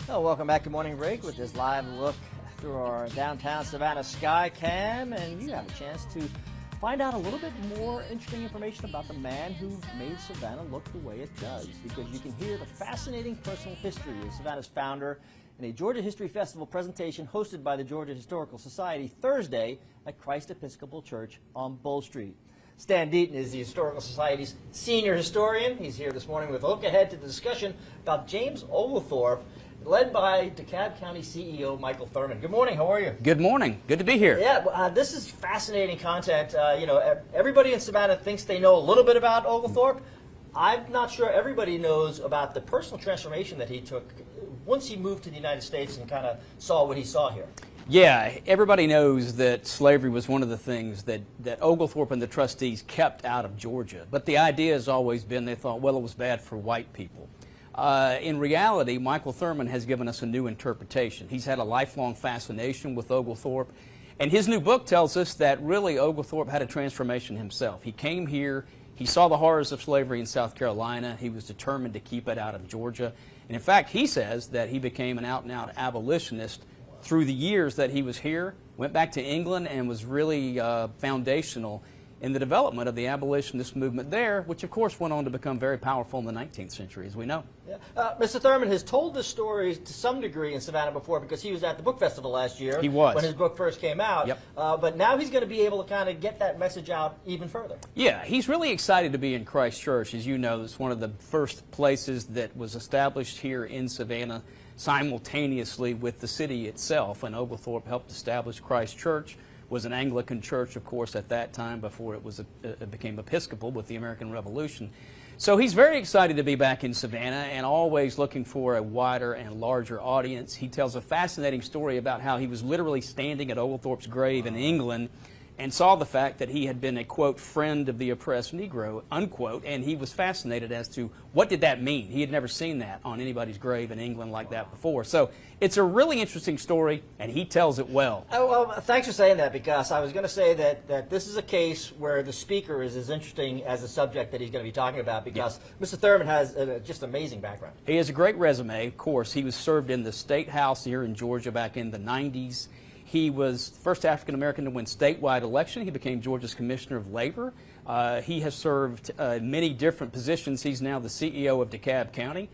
Well, welcome back to Morning Break with this live look through our downtown Savannah sky cam, and you have a chance to find out a little bit more interesting information about the man who made Savannah look the way it does, because you can hear the fascinating personal history of Savannah's founder in a Georgia History Festival presentation hosted by the Georgia Historical Society Thursday at Christ Episcopal Church on Bull Street. Stan Deaton is the Historical Society's senior historian. He's here this morning with a look ahead to the discussion about James Oglethorpe, led by DeKalb County CEO Michael Thurman. Good morning. How are you? Good morning. Good to be here. Yeah, this is fascinating content. Everybody in Savannah thinks they know a little bit about Oglethorpe. I'm not sure everybody knows about the personal transformation that he took once he moved to the United States and kind of saw what he saw here. Yeah, everybody knows that slavery was one of the things that Oglethorpe and the trustees kept out of Georgia. But the idea has always been, they thought, well, it was bad for white people. In reality, Michael Thurman has given us a new interpretation. He's had a lifelong fascination with Oglethorpe, and his new book tells us that really Oglethorpe had a transformation himself. He came here, he saw the horrors of slavery in South Carolina, he was determined to keep it out of Georgia, and in fact, he says that he became an out-and-out abolitionist through the years that he was here, went back to England, and was really foundational in the development of the abolitionist movement there, which of course went on to become very powerful in the 19th century, as we know. Yeah. Mr. Thurman has told this story to some degree in Savannah before, because he was at the book festival last year. He was. When his book first came out. Yep. But now he's going to be able to kind of get that message out even further. Yeah, he's really excited to be in Christ Church. As you know, it's one of the first places that was established here in Savannah simultaneously with the city itself, and Oglethorpe helped establish Christ Church. Was an Anglican church, of course, at that time before it became Episcopal with the American Revolution. So he's very excited to be back in Savannah and always looking for a wider and larger audience. He tells a fascinating story about how he was literally standing at Oglethorpe's grave in England and saw the fact that he had been a, quote, friend of the oppressed Negro, unquote, and he was fascinated as to what did that mean. He had never seen that on anybody's grave in England like that before. So it's a really interesting story, and he tells it well. Oh, well, thanks for saying that, because I was going to say that this is a case where the speaker is as interesting as the subject that he's going to be talking about, because Mr. Thurman has just amazing background. He has a great resume, of course. He was served in the State House here in Georgia back in the 90s. He was the first African-American to win statewide election. He became Georgia's Commissioner of Labor. He has served many different positions. He's now the CEO of DeKalb County.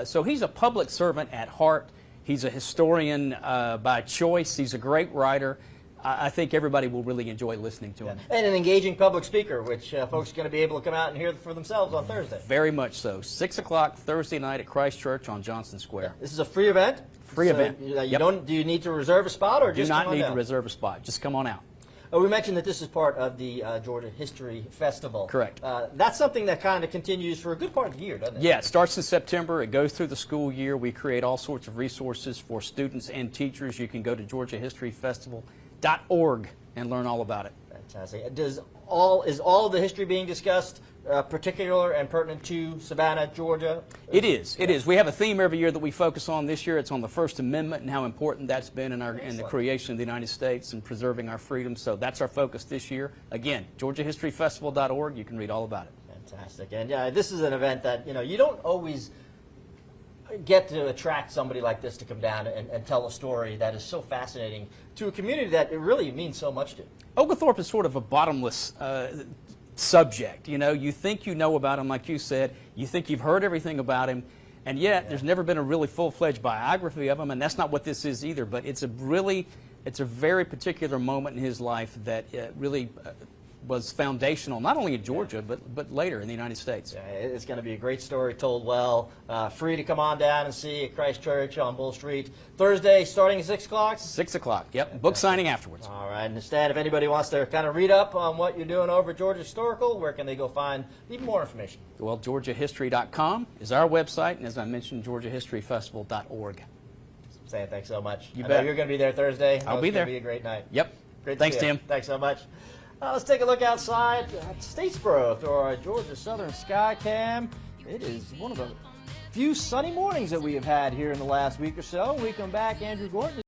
So he's a public servant at heart. He's a historian by choice. He's a great writer. I think everybody will really enjoy listening to him. And an engaging public speaker, which folks are going to be able to come out and hear for themselves on Thursday. Very much so. 6 o'clock Thursday night at Christ Church on Johnson Square. This is a free event? Free event. Do you need to reserve a spot, or just come on down? Do not need to reserve a spot. Just come on out. We mentioned that this is part of the Georgia History Festival. Correct. That's something that kind of continues for a good part of the year, doesn't it? Yeah, it starts in September. It goes through the school year. We create all sorts of resources for students and teachers. You can go to GeorgiaHistoryFestival.org and learn all about it. Fantastic. Is all of the history being discussed particular and pertinent to Savannah, Georgia? It is. It is. We have a theme every year that we focus on. This year it's on the First Amendment and how important that's been in the creation of the United States and preserving our freedom. So that's our focus this year. Again, GeorgiaHistoryFestival.org. You can read all about it. Fantastic. And yeah, this is an event that, you don't always get to attract somebody like this to come down and tell a story that is so fascinating to a community that it really means so much to. Oglethorpe is sort of a bottomless subject. You think you know about him, like you said. You think you've heard everything about him, and yet there's never been a really full-fledged biography of him, and that's not what this is either. But it's a very particular moment in his life that really was foundational, not only in Georgia, but later in the United States. Yeah, it's going to be a great story told well. Free to come on down and see at Christ Church on Bull Street. Thursday, starting at 6 o'clock? 6 o'clock, yep. Book signing afterwards. All right. And Stan, if anybody wants to kind of read up on what you're doing over at Georgia Historical, where can they go find even more information? Well, GeorgiaHistory.com is our website, and as I mentioned, GeorgiaHistoryFestival.org. Sam, thanks so much. You I bet. know you're going to be there Thursday. I'll be there. It's going to be a great night. Yep. Great to Thanks, see you. Tim. Thanks so much. Let's take a look outside at Statesboro through our Georgia Southern Sky Cam. It is one of the few sunny mornings that we have had here in the last week or so. When we come back, Andrew Gordon